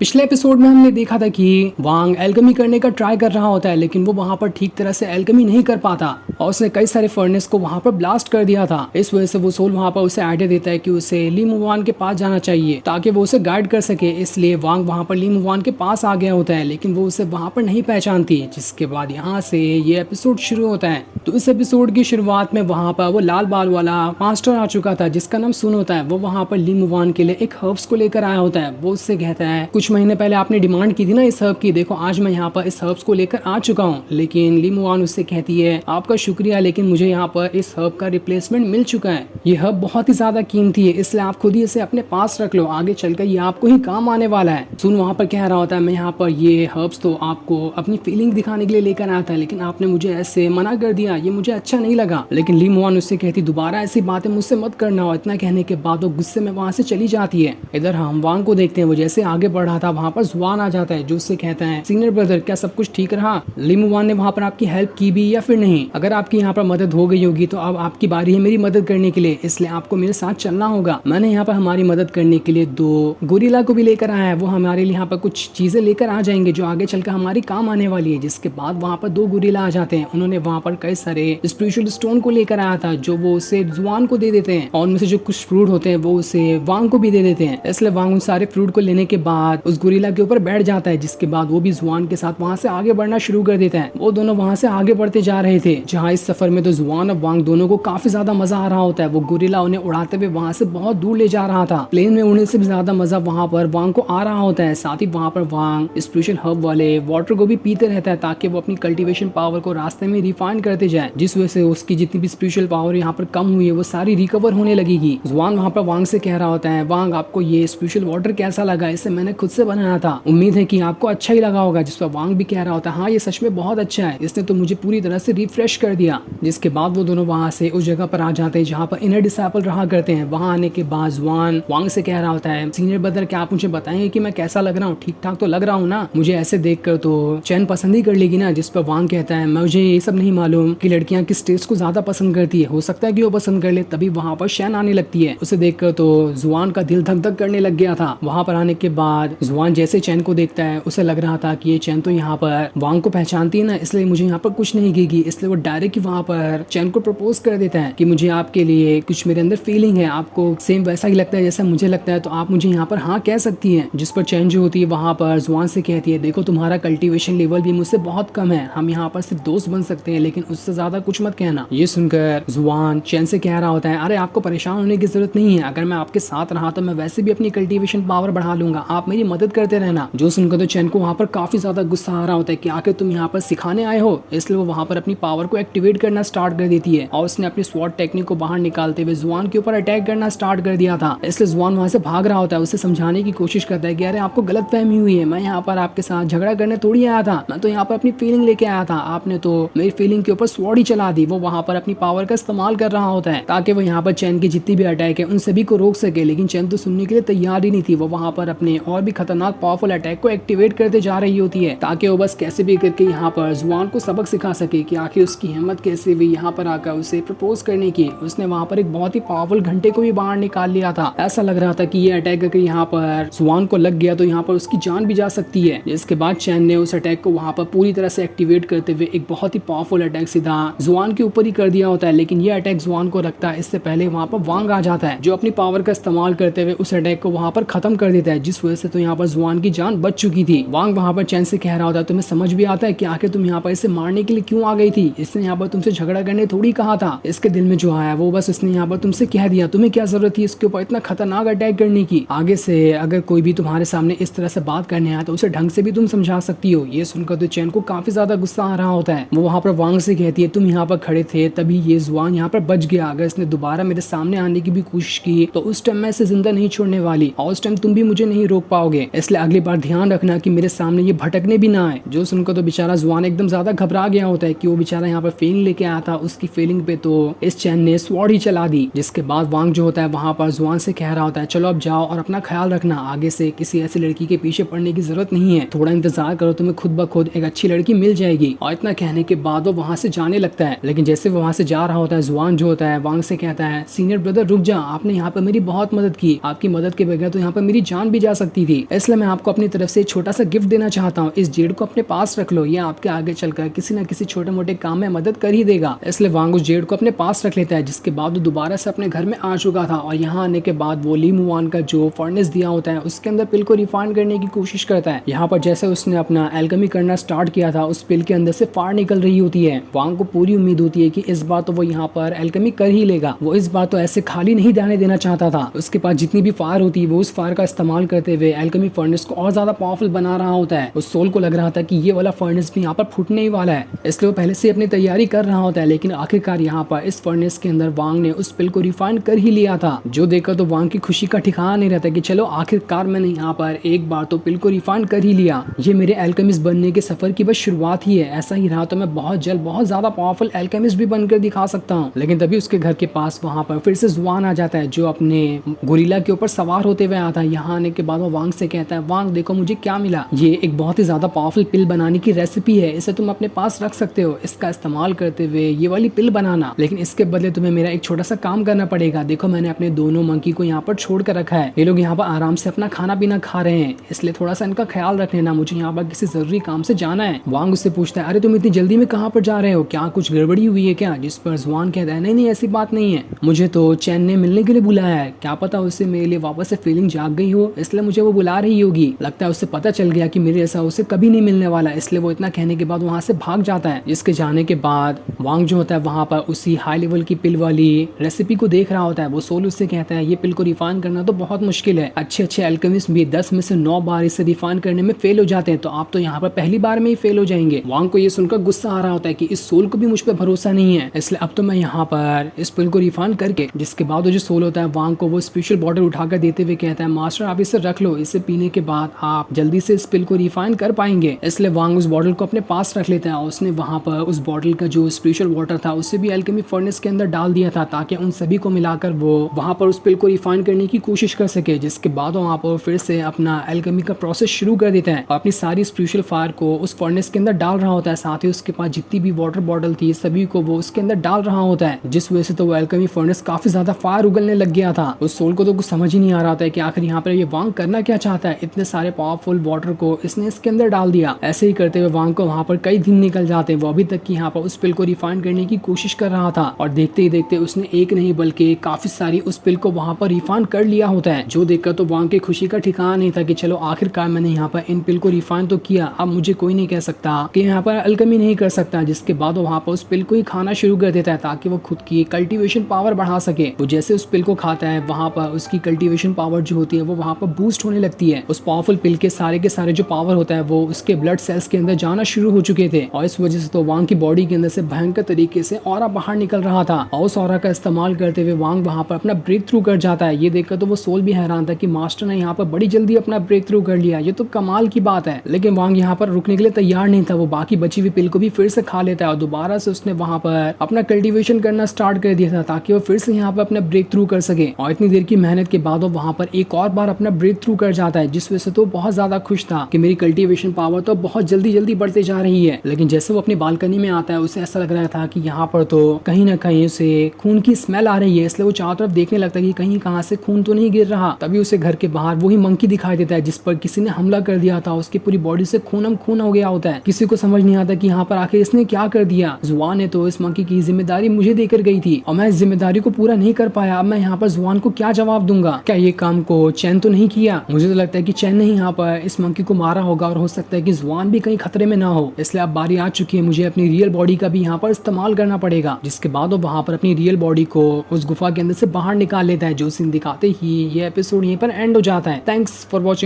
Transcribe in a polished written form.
पिछले एपिसोड में हमने देखा था कि वांग एल्केमी करने का ट्राई कर रहा होता है, लेकिन वो वहां पर ठीक तरह से एल्केमी नहीं कर पाता और उसने कई सारे फर्नेस को वहां पर ब्लास्ट कर दिया था। इस वजह से वो सोल वहां पर उसे आइडिया देता है कि उसे ली मुवान के पास जाना चाहिए ताकि वो उसे गाइड कर सके। इसलिए वांग वहां पर ली मुवान के पास आ गया होता है, लेकिन वो उसे वहां पर नहीं पहचानती। जिसके बाद यहाँ से ये एपिसोड शुरू होता है। तो इस एपिसोड की शुरुआत में वहां पर वो लाल बाल वाला मास्टर आ चुका था जिसका नाम सुन होता है। वो वहां पर ली मुवान के लिए एक हर्ब्स को लेकर आया होता है। वो उससे कहता है कुछ महीने पहले आपने डिमांड की थी ना इस हर्ब की, देखो आज मैं यहाँ पर इस हर्ब्स को लेकर आ चुका हूँ। लेकिन ली मुवान उससे कहती है आपका शुक्रिया, लेकिन मुझे यहाँ पर इस हर्ब का रिप्लेसमेंट मिल चुका है। ये हर्ब बहुत ही ज्यादा कीमती है, इसलिए आप खुद ही इसे अपने पास रख लो, आगे चलकर ये आपको ही काम आने वाला है। सुन वहाँ पर कह रहा होता है मैं यहाँ पर ये हर्ब्स तो आपको अपनी फीलिंग दिखाने के लिए लेकर आया था, लेकिन आपने मुझे ऐसे मना कर दिया, ये मुझे अच्छा नहीं लगा। लेकिन ली मुवान उससे कहती दोबारा ऐसी बातें मुझसे मत करना। और इतना कहने के बाद वो गुस्से में वहाँ से चली जाती है। इधर हम वांग को देखते हैं, वो जैसे आगे बढ़ रहा था वहाँ पर जुआन आ जाता है जो उससे कहता है सीनियर ब्रदर क्या सब कुछ ठीक रहा? ली मुवान ने वहाँ पर आपकी हेल्प की भी या फिर नहीं? अगर आपकी यहाँ पर मदद हो गई होगी तो अब आपकी बारी है मेरी मदद करने के लिए, इसलिए आपको मेरे साथ चलना होगा। मैंने यहाँ पर हमारी मदद करने के लिए 2 गोरिल्ला को भी लेकर आया है, वो हमारे लिए यहाँ पर कुछ चीजें लेकर आ जाएंगे जो आगे चलकर हमारी काम आने वाली है। जिसके बाद वहाँ पर 2 गोरिल्ला आ जाते हैं। उन्होंने वहाँ पर कई सारे स्पिरिचुअल स्टोन को लेकर आया था जो वो उसे जुआन को दे देते हैं और उनमें से जो कुछ फ्रूट होते हैं वो उसे वांग को भी दे देते हैं। इसलिए वांग उन सारे फ्रूट को लेने के बाद उस गोरिल्ला के ऊपर बैठ जाता है। जिसके बाद वो भी जुआन के साथ वहाँ से आगे बढ़ना शुरू कर देता है। वो दोनों वहाँ से आगे बढ़ते जा रहे थे, जहाँ इस सफर में तो जुआन और वांग दोनों को काफी ज्यादा मजा आ रहा होता है। वो गोरिल्ला उन्हें उड़ाते हुए वहाँ से बहुत दूर ले जा रहा था। प्लेन में उड़ने से भी ज्यादा मजा वहाँ पर वांग को आ रहा होता है। साथ ही वहाँ पर वांग स्पिरिचुअल हर्ब वाले वाटर को भी पीते रहता है ताकि वो अपनी कल्टीवेशन पावर को रास्ते में रिफाइन करते जाए, जिस वजह से उसकी जितनी भी स्पिरिचुअल पावर यहाँ पर कम हुई है वो सारी रिकवर होने लगेगी। जुआन वहाँ पर वांग से कह रहा होता है वांग आपको ये स्पिरिचुअल वाटर कैसा लगा? इसे मैंने खुद से बनाया था, उम्मीद है कि आपको अच्छा ही लगा होगा। जिस पर वांग भी कह रहा होता है हाँ ये सच में बहुत अच्छा है, इसने तो मुझे पूरी तरह से रिफ्रेश कर दिया। जिसके बाद वो दोनों वहाँ से उस जगह पर आ जाते हैं जहाँ पर इनर डिसाइपल रहा करते हैं। वहाँ आने के बाद जुआन वांग से कह रहा होता है सीनियर ब्रदर क्या आप मुझे बताएंगे कि मैं कैसा लग रहा हूँ? ठीक ठाक तो लग रहा हूँ ना? मुझे ऐसे देख कर तो चैन पसंद ही कर लेगी ना? जिस पर वांग कहता है मुझे ये सब नहीं मालूम कि लड़कियां किस टेस्ट को ज्यादा पसंद करती है, हो सकता है कि वो पसंद कर ले तभी वहाँ पर चैन आने लगती है। उसे देखकर तो जुआन का दिल धक धक करने लग गया था। वहाँ पर आने के बाद जुआन जैसे चैन को देखता है उसे लग रहा था कि ये चैन तो यहाँ पर वांग को पहचानती है ना, इसलिए मुझे यहाँ पर कुछ नहीं कहेगी। इसलिए वो डायरेक्ट वहाँ पर चैन को प्रपोज कर देता है कि मुझे आपके लिए कुछ मेरे अंदर फीलिंग है, आपको सेम वैसा ही लगता है जैसा मुझे लगता है, तो आप मुझे यहाँ पर हाँ कह सकती हैं। जिस पर चैन जो होती है वहाँ पर जुआन से कहती है देखो तुम्हारा कल्टीवेशन लेवल भी मुझसे बहुत कम है, हम यहाँ पर सिर्फ दोस्त बन सकते हैं लेकिन उससे ज्यादा कुछ मत कहना। ये सुनकर जुआन चैन से कह रहा होता है अरे आपको परेशान होने की जरूरत नहीं है, अगर मैं आपके साथ रहा तो मैं वैसे भी अपनी कल्टीवेशन पावर बढ़ा लूंगा, आप मेरी मदद करते रहना। जो सुनकर तो चैन को वहाँ पर काफी ज्यादा गुस्सा आ रहा होता है कि आखिर तुम यहाँ पर सिखाने आए हो, इसलिए वो वहाँ पर अपनी पावर को एक्टिवेट करना स्टार्ट कर देती है और उसने अपनी स्वॉर्ड टेक्निक को बाहर निकालते हुए जुआन के ऊपर अटैक करना स्टार्ट कर दिया था। इसलिए जुआन वहाँ से भाग रहा होता है, उसे समझाने की कोशिश करता है कि अरे आपको गलत फहमी हुई है, मैं यहाँ पर आपके साथ झगड़ा करने थोड़ी आया था, मैं तो यहाँ पर अपनी फीलिंग लेके आया था, आपने तो मेरी फीलिंग के ऊपर स्वॉर्ड ही चला दी। वो वहाँ पर अपनी पावर का इस्तेमाल कर रहा होता है ताकि वो यहाँ पर चैन की जितनी भी अटैक है उन सभी को रोक सके, लेकिन चैन तो सुनने के लिए तैयार ही नहीं थी। वो वहाँ पर अपने और भी खतरनाक पावरफुल अटैक को एक्टिवेट करते जा रही होती है ताकि वो बस कैसे भी करके यहाँ पर जुआन को सबक सिखा सके कि आखिर उसकी हिम्मत कैसे हुई यहाँ पर आकर उसे प्रपोज करने की। उसने वहाँ पर एक बहुत ही पावरफुल घंटे को भी बाहर निकाल लिया था। ऐसा लग रहा था कि ये अटैक करके यहाँ पर जुआन को लग गया तो यहाँ पर उसकी जान भी जा सकती है। जिसके बाद चैन ने उस अटैक को वहाँ पर पूरी तरह से एक्टिवेट करते हुए एक बहुत ही पावरफुल अटैक सीधा जुआन के ऊपर ही कर दिया होता है। लेकिन ये अटैक जुआन को रखता है इससे पहले वहाँ पर वांग आ जाता है जो अपनी पावर का इस्तेमाल करते हुए उस अटैक को वहाँ पर खत्म कर देता है, जिस वजह से तो यहाँ पर जुआन की जान बच चुकी थी। वांग वहाँ पर चैन से कह रहा होता है तुम्हें समझ भी आता है कि आखिर तुम यहाँ पर इसे मारने के लिए क्यों आ गई थी? इसने यहाँ पर तुमसे झगड़ा करने थोड़ी कहा था, इसके दिल में जो आया वो बस इसने यहाँ पर तुमसे कह दिया, तुम्हें क्या जरूरत थी इसके ऊपर इतना खतरनाक अटैक करने की? आगे से अगर कोई भी तुम्हारे सामने इस तरह से बात करने आया तो उसे ढंग से भी तुम समझा सकती हो। ये सुनकर तो चैन को काफी ज्यादा गुस्सा आ रहा होता है। वो वहाँ पर वांग से कहती है तुम यहाँ पर खड़े थे तभी ये जुआन यहाँ पर बच गया, अगर इसने दोबारा मेरे सामने आने की भी कोशिश की तो उस टाइम मैं इसे जिंदा नहीं छोड़ने वाली और उस टाइम तुम भी मुझे नहीं रोक पाओगे, इसलिए अगली बार ध्यान रखना कि मेरे सामने ये भटकने भी ना आए। जो सुनकर तो बेचारा जुआन एकदम ज्यादा घबरा गया होता है कि वो बेचारा यहाँ पर फीलिंग लेके आया था, उसकी फीलिंग पे तो इस चैन ने स्वॉर्ड ही चला दी। जिसके बाद वांग जो होता है वहाँ पर जुआन से कह रहा होता है चलो अब जाओ और अपना ख्याल रखना, आगे से किसी ऐसी लड़की के पीछे पड़ने की जरूरत नहीं है, थोड़ा इंतजार करो, तुम्हें खुद ब खुद एक अच्छी लड़की मिल जाएगी। और इतना कहने के बाद वो वहाँ से जाने लगता है। लेकिन जैसे वो वहाँ से जा रहा होता है जुआन जो होता है वांग से कहता है सीनियर ब्रदर रुक जा, आपने यहाँ पर मेरी बहुत मदद की, आपकी मदद के बगैर तो यहाँ पर मेरी जान भी जा सकती थी। इसलिए मैं आपको अपनी तरफ से छोटा सा गिफ्ट देना चाहता हूँ। इस जेड को अपने पास रख लो, ये आपके आगे चलकर किसी न किसी छोटे मोटे काम में मदद कर ही देगा। इसलिए वांग उस जेड को अपने पास रख लेता है, जिसके बाद वो दोबारा से अपने घर में आ चुका था और यहाँ आने के बाद वो ली मुआन का जो फर्नेस दिया होता है उसके अंदर पिल को रिफाइन करने की कोशिश करता है। यहाँ पर जैसे उसने अपना एल्केमी करना स्टार्ट किया था, उस पिल के अंदर से फायर निकल रही होती है। वांग को पूरी उम्मीद होती है कि इस बार तो वो यहाँ पर एल्केमी कर ही लेगा। वो इस बार तो ऐसे खाली नहीं जाने देना चाहता था। उसके पास जितनी भी फायर होती है वो उस फायर का इस्तेमाल करते हुए एल्केमी फर्नेस को और ज्यादा पावरफुल बना रहा होता है। उस सोल को लग रहा था कि ये वाला फर्नेस भी यहाँ पर फूटने ही वाला है, इसलिए वो पहले से अपनी तैयारी कर रहा होता है। लेकिन आखिरकार यहाँ पर इस फर्नेस के अंदर वांग ने उस पिल को रिफाइन कर ही लिया था, जो देखकर तो वांग की खुशी का ठिकाना नहीं रहता कि चलो आखिरकार मैंने यहाँ पर एक बार तो पिल को रिफाइन कर ही लिया। ये मेरे एल्केमिस्ट बनने के सफर की बस शुरुआत ही है। ऐसा ही रहा तो मैं बहुत जल्द बहुत ज्यादा पावरफुल एल्केमिस्ट भी बनकर दिखा सकता हूँ। लेकिन तभी उसके घर के पास वहाँ पर फिर से जुआन आ जाता है, जो अपने गोरिल्ला के ऊपर सवार होते हुए आता है। यहाँ आने के बाद वो वांग से कहता है, वांग देखो मुझे क्या मिला, ये एक बहुत ही ज्यादा पावरफुल पिल बनाने की रेसिपी है, इसे तुम अपने पास रख सकते हो, इसका इस्तेमाल करते हुए ये वाली पिल बनाना, लेकिन इसके बदले तुम्हें मेरा एक छोटा सा काम करना पड़ेगा। देखो मैंने अपने दोनों मंकी को यहाँ पर छोड़ कर रखा है, ये लोग यहाँ पर आराम से अपना खाना पीना खा रहे हैं, इसलिए थोड़ा सा इनका ख्याल रख लेना, मुझे यहाँ पर किसी जरूरी काम से जाना है। वांग उससे पूछता है, अरे तुम इतनी जल्दी में कहाँ पर जा रहे हो, क्या कुछ गड़बड़ी हुई है क्या? जिस पर जुआन कहता है, नहीं नहीं ऐसी बात नहीं है, मुझे तो चैन ने मिलने के लिए बुलाया है, क्या पता उससे मेरे लिए वापस से फीलिंग जाग गई हो, इसलिए मुझे वो बुला रही होगी। लगता है उससे पता चल गया कि मेरे ऐसा उसे कभी नहीं मिलने वाला, इसलिए वो इतना कहने के बाद वहाँ से भाग जाता है। जिसके जाने के बाद वांग जो होता है वहाँ पर उसी हाई लेवल की पिल वाली रेसिपी को देख रहा होता है। वो सोल उससे कहता है, ये पिल को रिफाइन करना तो बहुत मुश्किल है, अच्छे अच्छे एल्केमिस्ट भी 10 में से 9 बार इसे रिफाइन करने में फेल हो जाते हैं, तो आप तो यहाँ पर पहली बार में ही फेल हो जाएंगे। वांग को ये सुनकर गुस्सा आ रहा होता है कि इस सोल को भी मुझ पर भरोसा नहीं है, इसलिए अब तो मैं यहाँ पर इस पिल को रिफाइन करके, जिसके बाद वो जो सोल होता है वांग को वो स्पेशल बॉटल उठाकर देते हुए कहता है, मास्टर आप इसे रख लो, इसे पीने के बाद आप जल्दी से इस पिल को रिफाइन कर पाएंगे। इसलिए वांग उस बॉटल को अपने पास रख लेता है और उसने वहाँ पर उस बॉटल का जो स्पेशल वाटर था उसे भी एल्केमी फर्नेस के अंदर डाल दिया था, ताकि उन सभी को मिलाकर वो वहाँ पर उस पिल को रिफाइन करने की कोशिश कर सके। जिसके बाद वहाँ पर फिर से अपना एल्केमी का प्रोसेस शुरू कर देता है और अपनी सारी स्पेशल फायर को उस फर्नेस के अंदर डाल रहा होता है। साथ ही उसके पास जितनी भी वाटर बॉटल थी सभी को वो उसके अंदर डाल रहा होता है, जिस वजह से तो वो एल्केमी फर्नेस काफी ज्यादा फायर उगलने लग गया था। उस सोल को तो कुछ समझ ही नहीं आ रहा था कि आखिर यहाँ पर ये वांग करना क्या चाहता है, इतने सारे पावरफुल वाटर को इसने इसके अंदर डाल दिया। ऐसे ही करते हुए वांग को वहाँ पर कई दिन निकल जाते हैं, वो अभी तक यहाँ पर उस पिल को रिफाइन करने की कोशिश कर रहा था और देखते ही देखते उसने एक नहीं बल्कि काफी सारी उस पिल को वहाँ पर रिफाइन कर लिया होता है, जो देखकर तो वांग की खुशी का ठिकाना नहीं था कि चलो आखिरकार मैंने यहाँ पर इन पिल को रिफाइन तो किया, अब मुझे कोई नहीं कह सकता कि यहाँ पर अल्केमी नहीं कर सकता। जिसके बाद वो वहाँ पर उस पिल को ही खाना शुरू कर देता है ताकि वो खुद की कल्टीवेशन पावर बढ़ा सके। वो जैसे उस पिल को खाता है वहाँ पर उसकी कल्टीवेशन पावर जो होती है वो वहाँ पर बूस्ट होने लगती है। उस पावरफुल पिल के सारे जो पावर होता है वो उसके ब्लड सेल्स के अंदर जाना शुरू हो चुके थे और इस वजह से तो वांग की बॉडी के अंदर से भयंकर तरीके से ऑरा बाहर निकल रहा था और उस ऑरा का इस्तेमाल करते हुए वांग वहाँ पर अपना ब्रेक थ्रू कर जाता है। ये देखकर तो वो सोल भी हैरान था कि मास्टर ने यहाँ पर बड़ी जल्दी अपना ब्रेक थ्रू कर लिया, ये तो कमाल की बात है। लेकिन वांग यहाँ पर रुकने के लिए तैयार नहीं था, वो बाकी बची हुई पिल को भी फिर से खा लेता है और दोबारा से उसने वहाँ पर अपना कल्टीवेशन करना स्टार्ट कर दिया था ताकि वो फिर से यहाँ पर अपना ब्रेक थ्रू कर सके। और इतनी देर की मेहनत के बाद वो वहाँ पर एक और बार अपना ब्रेक थ्रू कर जाता है, जिस वजह से तो बहुत ज्यादा खुश था कि मेरी कल्टीवेशन पावर तो बहुत जल्दी बढ़ते जा रही है। लेकिन जैसे वो अपनी बालकनी में आता है उसे ऐसा लग रहा था कि यहाँ पर तो कहीं ना कहीं उसे खून की स्मेल आ रही है, इसलिए वो चारों तरफ देखने लगता है कि कहीं कहाँ से खून तो नहीं गिर रहा। तभी उसे घर के बाहर वही मंकी दिखाई देता है जिस पर किसी ने हमला कर दिया था, उसकी पूरी बॉडी से खून हो गया होता है। किसी को समझ नहीं आता कि यहाँ पर आखिर इसने क्या कर दिया। जुआन ने तो इस मंकी की जिम्मेदारी मुझे देकर गई थी और मैं इस जिम्मेदारी को पूरा नहीं कर पाया, अब मैं यहाँ पर जुआन को क्या जवाब दूंगा। क्या ये काम को चैन तो नहीं किया? मुझे तो लगता है कि चैन ने यहाँ पर इस मंकी को मारा होगा और हो सकता है कि जुआन भी कहीं खतरे में ना हो, इसलिए अब बारी आ चुकी है, मुझे अपनी रियल बॉडी का भी यहाँ पर इस्तेमाल करना पड़ेगा। जिसके बाद वो वहाँ पर अपनी रियल बॉडी को उस गुफा के अंदर से बाहर निकाल लेता है। जो सीन दिखाते ही ये एपिसोड यहीं पर एंड हो जाता है। Thanks for watching.